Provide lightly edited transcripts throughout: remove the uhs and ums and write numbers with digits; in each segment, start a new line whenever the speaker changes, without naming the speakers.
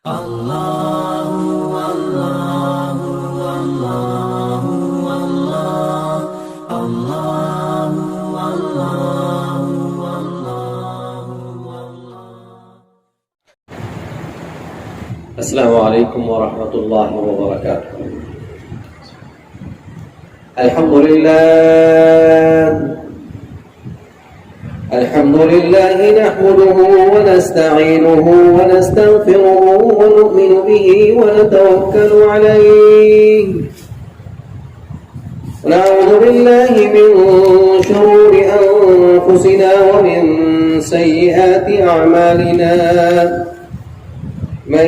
السلام علیکم ورحمۃ اللہ وبرکاتہ. الحمد لله نحمده ونستعينه ونستغفره ونؤمن به ونتوكل عليه ونعوذ بالله من شرور أنفسنا ومن سيئات أعمالنا. من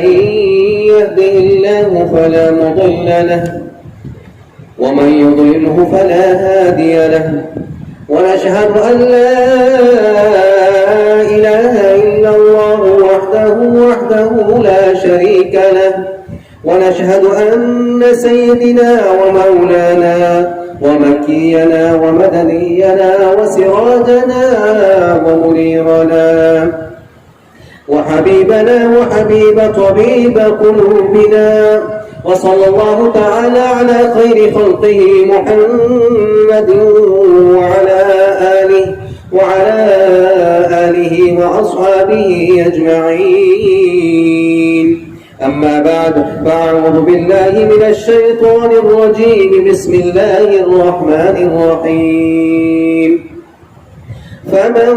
يهده الله فلا مضل له ومن يضلله فلا هادي له. ونشهد أن لا إله إلا الله وحده لا شريك له. ونشهد أن سيدنا ومولانا ومكينا ومدنينا وسراجنا ومنيرنا وحبيبنا وحبيب طبيب قلوبنا. وصلى الله تعالى على خير خلقه محمد وعلى آله وأصحابه أجمعين. أما بعد فأعوذ بالله من الشيطان الرجيم. بسم الله الرحمن الرحيم. فمن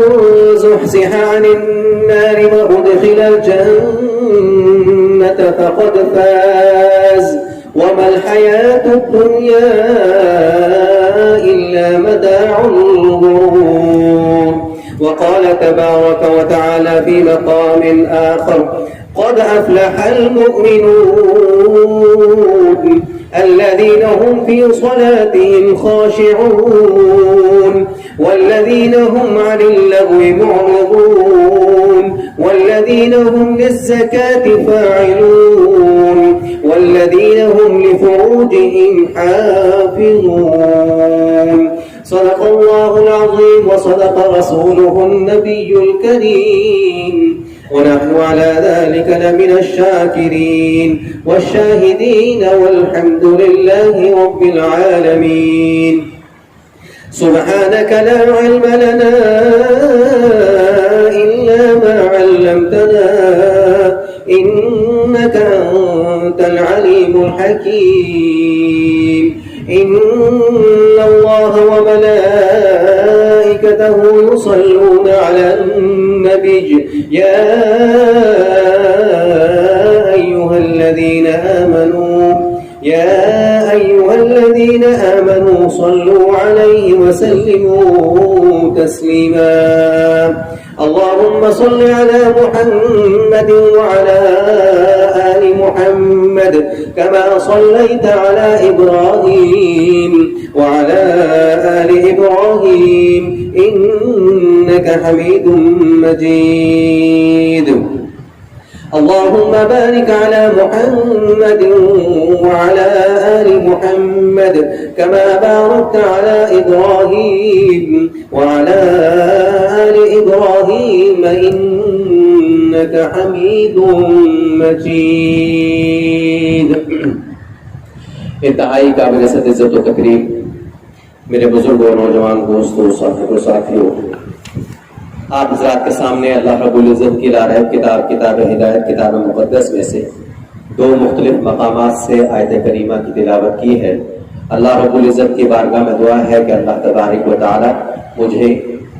زحزح عن النار وأدخل الجنة فقد فاز وما الحياة الدنيا إلا متاع الغرور. وقال تبارك وتعالى في مقام آخر: قد أفلح المؤمنون الذين هم في صلاتهم خاشعون والذين هم عن اللغو معرضون والذين هم للزكاة فاعلون والذين هم لفروجهم حافظون. صدق الله العظيم وصدق رسوله النبي الكريم. ونحن على ذلك لمن الشاكرين والشاهدين والحمد لله رب العالمين. سبحانك لا علم لنا إلا ما علمتنا إنك أنت العليم الحكيم. إن الله وملائكته يصلون على النبي يا أيها الذين آمنوا صلوا عليه وسلموا تسليما. اللهم صل على محمد وعلى آل محمد كما صليت على إبراهيم وعلى آل إبراهيم إنك حميد مجيد. اللهم بارك على محمد وعلى آل محمد كما باركت على إبراهيم وعلى آل إبراهيم إنك حميد مجيد. انتہائی قابل عزت و تکریم میرے بزرگوں، نوجوان دوستوں، ساتھیوں، آپ حضرات کے سامنے اللہ رب العزت کی لارحب کتاب ہدایت کتاب مقدس میں سے دو مختلف مقامات سے آیت کریمہ کی تلاوت کی ہے. اللہ رب العزت کی بارگاہ میں دعا ہے کہ اللہ تبارک و تعالی مجھے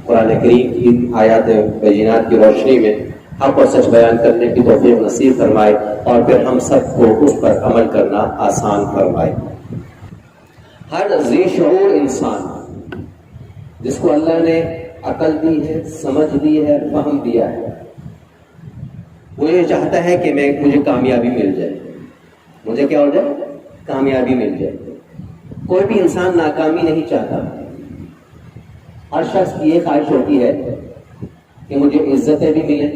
قرآن کریم کی آیات بینات کی روشنی میں حق اور سچ بیان کرنے کی توفیق نصیب فرمائے اور پھر ہم سب کو اس پر عمل کرنا آسان فرمائے. ہر ذی شعور انسان جس کو اللہ نے عقل دی ہے، سمجھ دی ہے، فہم دیا ہے، وہ یہ چاہتا ہے کہ مجھے کامیابی مل جائے. مجھے کیا ہو جائے؟ کامیابی مل جائے. کوئی بھی انسان ناکامی نہیں چاہتا. ہر شخص کی یہ خواہش ہوتی ہے کہ مجھے عزتیں بھی ملیں،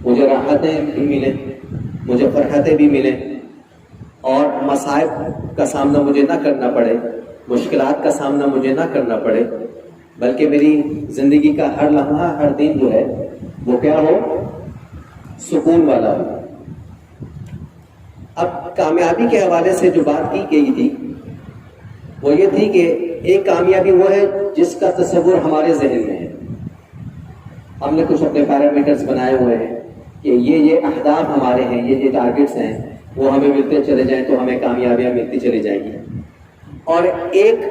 مجھے راحتیں بھی ملیں، مجھے فرحتیں بھی ملیں اور مصائب کا سامنا مجھے نہ کرنا پڑے، مشکلات کا سامنا مجھے نہ کرنا پڑے، بلکہ میری زندگی کا ہر لمحہ، ہر دن جو ہے وہ کیا ہو؟ سکون والا ہو. اب کامیابی کے حوالے سے جو بات کی گئی تھی وہ یہ تھی کہ ایک کامیابی وہ ہے جس کا تصور ہمارے ذہن میں ہے. ہم نے کچھ اپنے پیرامیٹرز بنائے ہوئے ہیں کہ یہ اہداف ہمارے ہیں, یہ ٹارگٹس ہیں, وہ ہمیں ملتے چلے جائیں تو ہمیں کامیابیاں ملتی چلی جائیں گی. اور ایک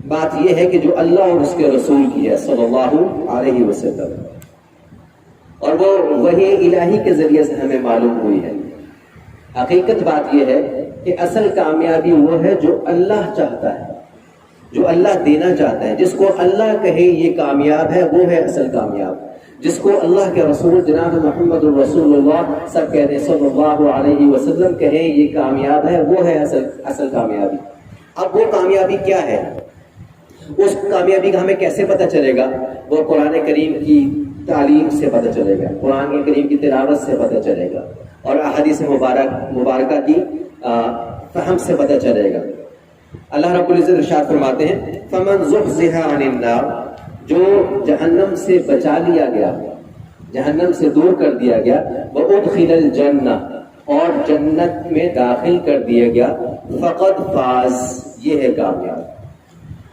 بات یہ ہے کہ جو اللہ اور اس کے رسول کی ہے صلی اللہ علیہ وسلم, اور وہ وحی الہی کے ذریعے سے ہمیں معلوم ہوئی ہے. حقیقت بات یہ ہے کہ اصل کامیابی وہ ہے جو اللہ چاہتا ہے, جو اللہ دینا چاہتا ہے. جس کو اللہ کہے یہ کامیاب ہے وہ ہے اصل کامیاب. جس کو اللہ کے رسول جناب محمد الرسول اللہ سب کہتے ہیں صلی اللہ علیہ وسلم کہیں یہ کامیاب ہے, وہ ہے اصل کامیابی. اب وہ کامیابی کیا ہے, اس کامیابی کا ہمیں کیسے پتہ چلے گا؟ وہ قرآن کریم کی تعلیم سے پتہ چلے گا, قرآن کریم کی تلاوت سے پتہ چلے گا, اور احادیث مبارکہ کی فہم سے پتہ چلے گا. اللہ رب العزت ارشاد فرماتے ہیں فمن زحزح عن النار, جو جہنم سے بچا لیا گیا, جہنم سے دور کر دیا گیا, وادخل الجنہ, اور جنت میں داخل کر دیا گیا, فقد فاز, یہ ہے کامیاب.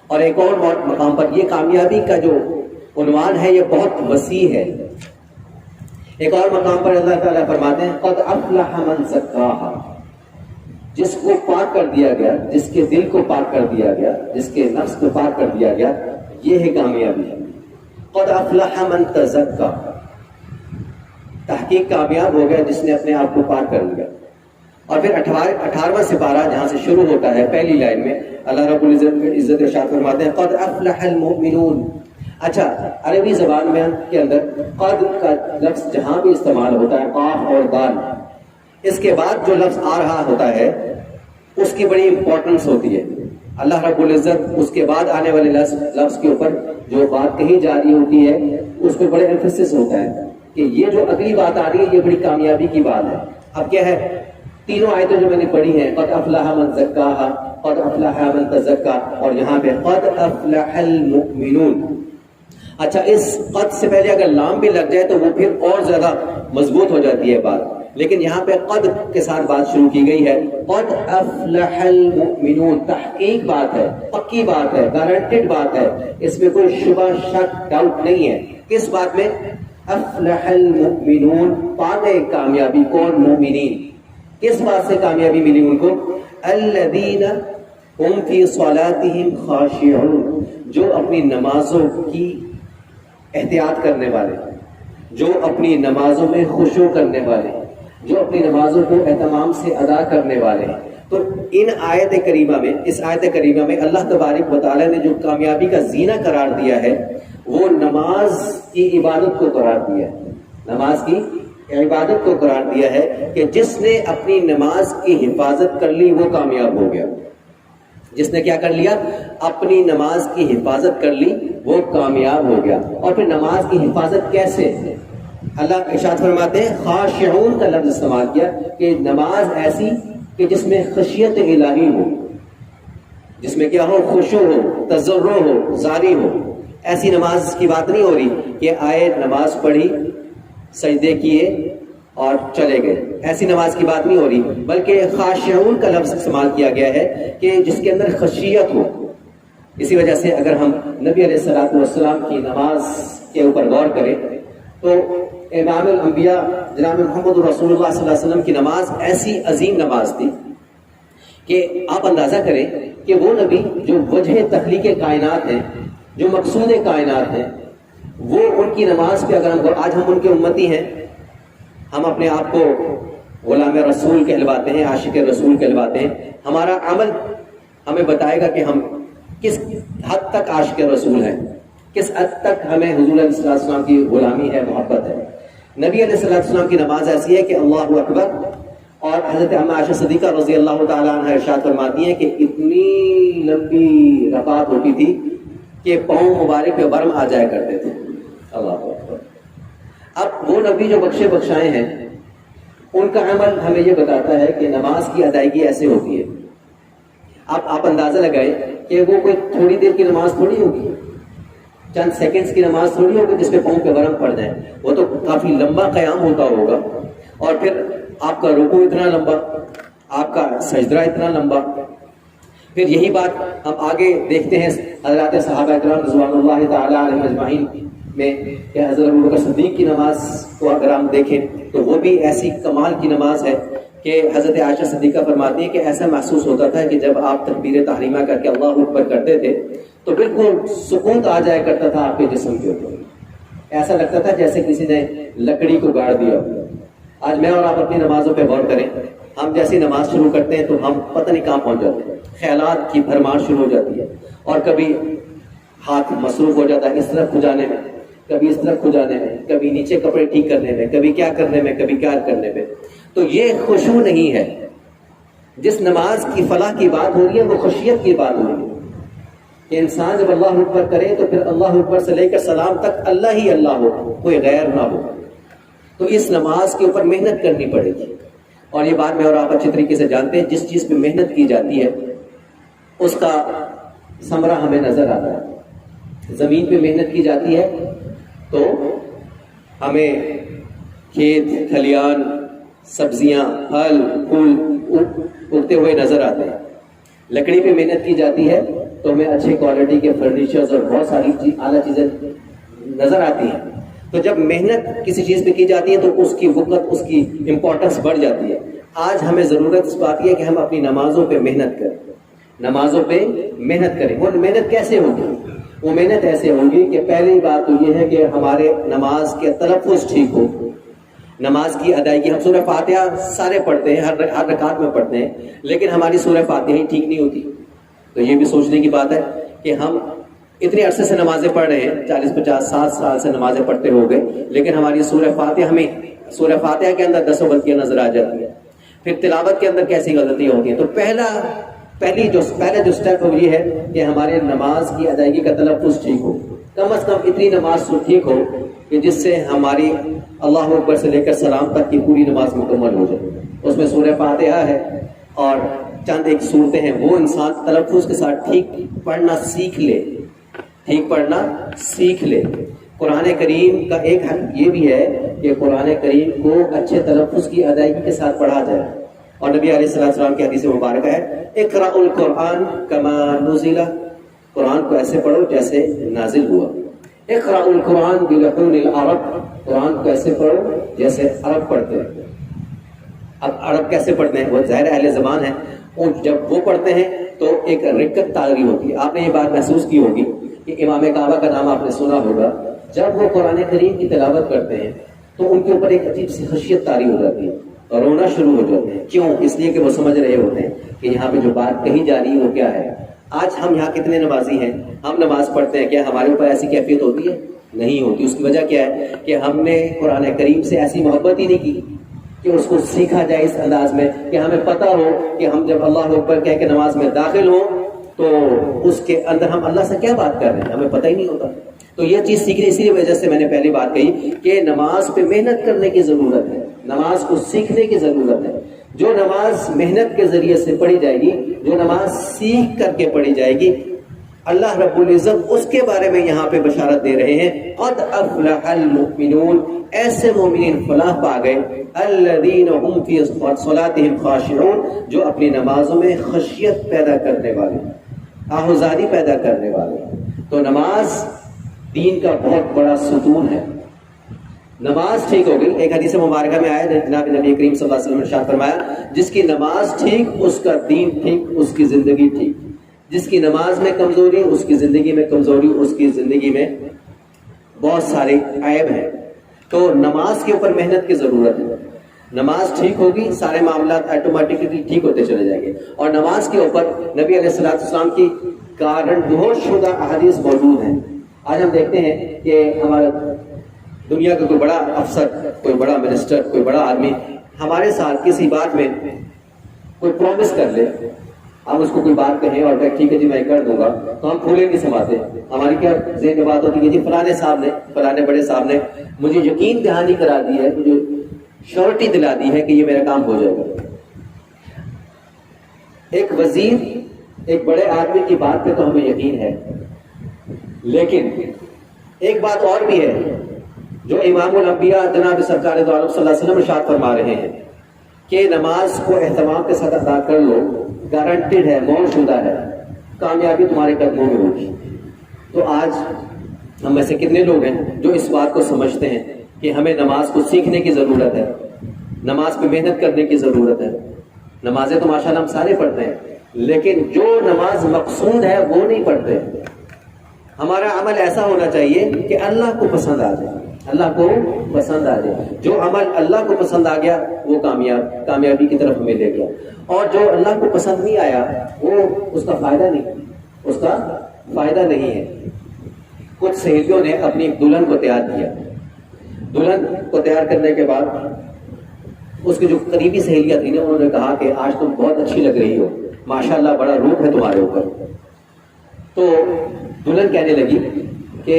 اور ایک اور مقام پر یہ کامیابی کا جو عنوان ہے یہ بہت وسیع ہے. ایک اور مقام پر اللہ تعالیٰ فرماتے ہیں قد افلح من زکاہا, جس کو پاک کر دیا گیا, جس کے دل کو پاک کر دیا گیا, جس کے نفس کو پاک کر دیا گیا, یہ ہے کامیابی. قد افلح من تزکا, تحقیق کامیاب ہو گیا جس نے اپنے آپ کو پاک کر لیا. اور پھر 18واں سپارہ جہاں سے شروع ہوتا ہے پہلی لائن میں اللہ رب العزت ارشاد فرماتے ہیں قد افلح المؤمنون. اچھا, عربی زبان میں کے اندر قد کا لفظ جہاں بھی استعمال ہوتا ہے, قاف اور دال, اس کے بعد جو لفظ آ رہا ہوتا ہے اس کی بڑی امپورٹنس ہوتی ہے. اللہ رب العزت اس کے بعد آنے والے لفظ کے اوپر جو بات کہی جا رہی ہوتی ہے اس پہ بڑے ایمفیسس ہوتا ہے کہ یہ جو اگلی بات آ رہی ہے یہ بڑی کامیابی کی بات ہے. اب کیا ہے, تینوں آیتیں جو میں نے پڑھی ہیں, قد افلح من زکاہا, قد افلح من تزکا, اور یہاں پہ قد افلح المؤمنون. اچھا, اس قد سے پہلے اگر لام بھی لگ جائے تو وہ پھر اور زیادہ مضبوط ہو جاتی ہے بات, لیکن یہاں پہ قد کے ساتھ بات شروع کی گئی ہے. قد افلح المؤمنون, تحقیق بات ہے, پکی بات ہے, گارنٹیڈ بات ہے, اس میں کوئی شبہ شک ڈاؤٹ نہیں ہے. کس بات میں؟ افلح المؤمنون, پاتے کامیابی کون؟ مومنین. کس بات سے کامیابی ملی ان کو؟ الذین هم فی صلاتهم خاشعون, جو اپنی نمازوں کی احتیاط کرنے والے, جو اپنی نمازوں میں خشوع کرنے والے, جو اپنی نمازوں کو اہتمام سے ادا کرنے والے ہیں. تو ان آیت کریمہ میں, اس آیت کریمہ میں اللہ تبارک و تعالیٰ نے جو کامیابی کا زینہ قرار دیا ہے وہ نماز کی عبادت کو قرار دیا ہے. نماز کی عبادت کو قرار دیا ہے کہ جس نے اپنی نماز کی حفاظت کر لی وہ کامیاب ہو گیا. جس نے کیا کر لیا؟ اپنی نماز کی حفاظت کر لی, وہ کامیاب ہو گیا. اور پھر نماز کی حفاظت کیسے؟ اللہ ارشاد فرماتے ہیں خاشعون کا لفظ استعمال کیا کہ نماز ایسی کہ جس میں خشیت الہی ہو, جس میں کیا ہو؟ خشوع ہو, تضرع ہو, زاری ہو. ایسی نماز کی بات نہیں ہو رہی کہ آئے نماز پڑھی, سجدے کیے اور چلے گئے, ایسی نماز کی بات نہیں ہو رہی, بلکہ خاشعون کا لفظ استعمال کیا گیا ہے کہ جس کے اندر خشیت ہو. اسی وجہ سے اگر ہم نبی علیہ الصلوۃ والسلام کی نماز کے اوپر غور کریں تو امام الانبیاء جناب محمد رسول اللہ صلی اللہ علیہ وسلم کی نماز ایسی عظیم نماز تھی کہ آپ اندازہ کریں کہ وہ نبی جو وجہ تخلیق کائنات ہیں, جو مقصود کائنات ہیں, وہ ان کی نماز پہ اگر ہم, آج ہم ان کے امتی ہیں, ہم اپنے آپ کو غلام رسول کہلواتے ہیں, عاشق رسول کہلواتے ہیں, ہمارا عمل ہمیں بتائے گا کہ ہم کس حد تک عاشق رسول ہیں, کس حد تک ہمیں حضور علیہ السلام کی غلامی ہے, محبت ہے. نبی علیہ السلام کی نماز ایسی ہے کہ اللہ اکبر, اور حضرت اما عائشہ صدیقہ رضی اللہ تعالیٰ عنہ ارشاد فرماتی ہیں کہ اتنی لمبی رکعت ہوتی تھی کہ پاؤں مبارک پہ ورم آ جایا کرتے تھے. اللہ اکبر. اب وہ نبی جو بخشے بخشائے ہیں ان کا عمل ہمیں یہ بتاتا ہے کہ نماز کی ادائیگی ایسے ہوتی ہے. اب آپ اندازہ لگائیں کہ وہ کوئی تھوڑی دیر کی نماز تھوڑی ہوگی, چند سیکنڈز کی نماز تھوڑی ہوگی جس پہ پاؤں پہ ورم پڑ جائے. وہ تو کافی لمبا قیام ہوتا ہوگا, اور پھر آپ کا رکوع اتنا لمبا, آپ کا سجدہ اتنا لمبا. پھر یہی بات ہم آگے دیکھتے ہیں حضرات صحابہ کرام رضوان اللہ تعالی علیہم اجمعین میں کہ حضرت ابوبکر صدیق کی نماز کو اگر ہم دیکھیں تو وہ بھی ایسی کمال کی نماز ہے کہ حضرت عائشہ صدیقہ فرماتی ہیں کہ ایسا محسوس ہوتا تھا کہ جب آپ تکبیر تحریمہ کر کے اللہ اکبر کرتے تھے تو بالکل سکون آ جایا کرتا تھا آپ کے جسم کے اوپر. ایسا لگتا تھا جیسے کسی نے لکڑی کو گاڑ دیا. آج میں اور آپ اپنی نمازوں پہ غور کریں. ہم جیسی نماز شروع کرتے ہیں تو ہم پتہ نہیں کہاں پہنچ جاتے ہیں. خیالات کی بھرمار شروع ہو جاتی ہے اور کبھی ہاتھ مصروف ہو جاتا ہے اس طرف کھجانے میں, کبھی اس طرف کھجانے میں, کبھی نیچے کپڑے ٹھیک کرنے میں, کبھی کیا کرنے میں, کبھی کیا کرنے میں. تو یہ خشوع نہیں ہے. جس نماز کی فلاح کی بات ہو رہی ہے وہ خشیت کی بات ہو رہی ہے کہ انسان جب اللہ اکبر کرے تو پھر اللہ اکبر سے لے کر سلام تک اللہ ہی اللہ ہو, کوئی غیر نہ ہو. تو اس نماز کے اوپر محنت کرنی پڑے گی. اور یہ بات میں اور آپ اچھی طریقے سے جانتے ہیں, جس چیز پہ محنت کی جاتی ہے اس کا ثمرہ ہمیں نظر آتا ہے. زمین پہ محنت کی جاتی ہے تو ہمیں کھیت کھلیان, سبزیاں, پھل پھول اگتے ہوئے نظر آتے ہیں. لکڑی پہ محنت کی جاتی ہے تو ہمیں اچھے کوالٹی کے فرنیچرز اور بہت ساری اعلیٰ چیزیں نظر آتی ہیں. تو جب محنت کسی چیز پہ کی جاتی ہے تو اس کی وقت, اس کی امپورٹنس بڑھ جاتی ہے. آج ہمیں ضرورت اس بات کی ہے کہ ہم اپنی نمازوں پہ محنت کریں. نمازوں پہ محنت کریں. وہ محنت کیسے ہوگی؟ وہ محنت ایسے ہوگی کہ پہلی بات تو یہ ہے کہ ہمارے نماز کے تلفظ ٹھیک ہو, نماز کی ادائیگی. ہم سورہ فاتحہ سارے پڑھتے ہیں, ہر رکعت میں پڑھتے ہیں, لیکن ہماری سورہ فاتحہ ہی ٹھیک نہیں ہوتی. تو یہ بھی سوچنے کی بات ہے کہ ہم اتنے عرصے سے نمازیں پڑھ رہے ہیں, 40 50 60 سال سے نمازیں پڑھتے ہو گئے, لیکن ہماری سورہ فاتحہ, ہمیں سورہ فاتحہ کے اندر 10 غلطیاں نظر آ جاتی ہیں. پھر تلاوت کے اندر کیسی غلطیاں ہوتی ہیں. تو پہلا جو اسٹیپ ہو یہ ہے کہ ہمارے نماز کی ادائیگی کا تلفظ ٹھیک ہو. کم از کم اتنی نماز ٹھیک ہو کہ جس سے ہماری اللہ اکبر سے لے کر سلام تک کی پوری نماز مکمل ہو جائے. اس میں سورہ فاتحہ ہے اور چند ایک صورتیں ہیں, وہ انسان تلفظ کے ساتھ ٹھیک پڑھنا سیکھ لے, ٹھیک پڑھنا سیکھ لے. قرآن کریم کا ایک حق یہ بھی ہے کہ قرآن کریم کو اچھے تلفظ کی ادائیگی کے ساتھ پڑھا جائے. اور نبی علیہ السلام کی حدیث مبارکہ ہے, اقرأ القرآن کما نزل, قرآن کو ایسے پڑھو جیسے نازل ہوا. اقرأ القرآن بلحون العرب, قرآن کو ایسے پڑھو جیسے عرب پڑھتے ہیں. اب عرب کیسے پڑھتے ہیں؟ وہ ظاہر اہل زبان ہیں, اور جب وہ پڑھتے ہیں تو ایک رکت طاری ہوتی ہے. آپ نے یہ بات محسوس کی ہوگی کہ امام کعبہ کا نام آپ نے سنا ہوگا. جب وہ قرآن کریم کی تلاوت کرتے ہیں تو ان کے اوپر ایک عجیب سی خشیت طاری ہو جاتی ہے اور رونا شروع ہو جاتے ہیں. کیوں؟ اس لیے کہ وہ سمجھ رہے ہوتے ہیں کہ یہاں پہ جو بات کہی جا رہی ہے وہ کیا ہے. آج ہم یہاں کتنے نمازی ہیں, ہم نماز پڑھتے ہیں, کیا ہمارے اوپر ایسی کیفیت ہوتی ہے؟ نہیں ہوتی. اس کی وجہ کیا ہے کہ ہم نے قرآن کریم سے ایسی محبت ہی نہیں کی کہ اس کو سیکھا جائے اس انداز میں کہ ہمیں پتہ ہو کہ ہم جب اللہ اکبر کہہ کے نماز میں داخل ہوں تو اس کے اندر ہم اللہ سے کیا بات کر رہے ہیں, ہمیں پتہ ہی نہیں ہوتا. تو یہ چیز سیکھنے, اسی وجہ سے میں نے پہلی بات کہی کہ نماز پہ محنت کرنے کی ضرورت ہے, نماز کو سیکھنے کی ضرورت ہے. جو نماز محنت کے ذریعے سے پڑھی جائے گی, جو نماز سیکھ کر کے پڑھی جائے گی, اللہ رب العزت اس کے بارے میں یہاں پہ بشارت دے رہے ہیں, قد افلح المؤمنون, ایسے مومنین فلاح پا گئے, الذین هم فی صلاتهم خاشعون, جو اپنی نمازوں میں خشیت پیدا کرنے والے, آہوزاری پیدا کرنے والے. تو نماز دین کا بہت بڑا ستون ہے. نماز ٹھیک ہو گئی. ایک حدیث مبارکہ میں آیا جناب نبی کریم صلی اللہ علیہ وسلم نے ارشاد فرمایا, جس کی نماز ٹھیک اس کا دین ٹھیک, اس کی زندگی ٹھیک. جس کی نماز میں کمزوری اس کی زندگی میں کمزوری, اس کی زندگی میں بہت سارے عیب ہیں. تو نماز کے اوپر محنت کی ضرورت ہے. نماز ٹھیک ہوگی, سارے معاملات آٹومیٹکلی ٹھیک ہوتے چلے جائیں گے. اور نماز کے اوپر نبی علیہ السلام کی گارنٹی شدہ احادیث موجود ہیں. آج ہم دیکھتے ہیں کہ ہمارا دنیا کا کوئی بڑا افسر, کوئی بڑا منسٹر, کوئی بڑا آدمی ہمارے ساتھ کسی بات میں کوئی پرومس کر لے, ہم اس کو کوئی بات کہیں اور کہ ٹھیک ہے جی میں کر دوں گا, تو ہم پھولے نہیں سماتے. ہماری کیا ذہن میں بات ہوتی ہے, جی فلانے صاحب نے, فلانے بڑے صاحب نے مجھے یقین دہانی کرا دی ہے, مجھے شورٹی دلا دی ہے کہ یہ میرا کام ہو جائے گا. ایک وزیر, ایک بڑے آدمی کی بات پہ تو ہمیں یقین ہے, لیکن ایک بات اور بھی ہے جو امام الانبیاء جناب سرکار دو عالم صلی اللہ علیہ وسلم ارشاد فرما رہے ہیں کہ نماز کو اہتمام کے ساتھ ادا کر لو، گارنٹیڈ ہے، مول شدہ ہے، کامیابی تمہارے قدموں میں ہوگی۔ تو آج ہم میں سے کتنے لوگ ہیں جو اس بات کو سمجھتے ہیں کہ ہمیں نماز کو سیکھنے کی ضرورت ہے، نماز پہ محنت کرنے کی ضرورت ہے؟ نمازیں تو ماشاءاللہ ہم سارے پڑھتے ہیں، لیکن جو نماز مقصود ہے وہ نہیں پڑھتے۔ ہمارا عمل ایسا ہونا چاہیے کہ اللہ کو پسند آ جائے، اللہ کو پسند آ جائے۔ جو عمل اللہ کو پسند آ گیا وہ کامیابی کی طرف ہمیں لے گیا، اور جو اللہ کو پسند نہیں آیا وہ اس کا فائدہ نہیں ہے۔ کچھ سہیلیوں نے اپنی دلہن کو تیار کیا، دلہن کو تیار کرنے کے بعد اس کی جو قریبی سہیلیاں تھیں نا، انہوں نے کہا کہ آج تم بہت اچھی لگ رہی ہو، ماشاءاللہ بڑا روپ ہے تمہارے اوپر۔ تو دلہن کہنے لگی کہ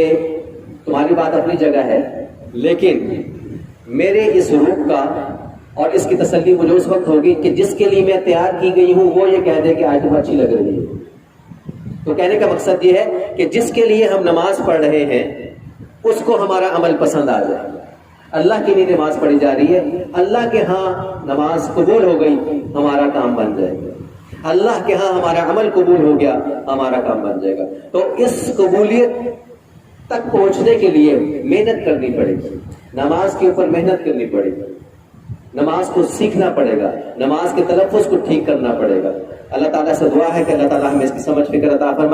تمہاری بات اپنی جگہ ہے، لیکن میرے اس روپ کا اور اس کی تسلی مجھے اس وقت ہوگی کہ جس کے لیے میں تیار کی گئی ہوں وہ یہ کہہ دے کہ آج تم اچھی لگ رہی ہے۔ تو کہنے کا مقصد یہ ہے کہ جس کے لیے ہم نماز پڑھ رہے ہیں اس کو ہمارا عمل پسند آ جائے۔ اللہ کے لیے نماز پڑھی جا رہی ہے، اللہ کے ہاں نماز قبول ہو گئی، ہمارا کام بن جائے گا۔ اللہ کے ہاں ہمارا عمل قبول ہو گیا، ہمارا کام بن جائے گا۔ تو اس قبولیت تک پہنچنے کے لیے محنت کرنی پڑے گی، نماز کے اوپر محنت کرنی پڑے گی، نماز کو سیکھنا پڑے گا، نماز کے تلفظ کو ٹھیک کرنا پڑے گا۔ اللہ تعالیٰ سے دعا ہے کہ اللہ تعالیٰ ہمیں اس کی سمجھ فکر عطا فرمائے۔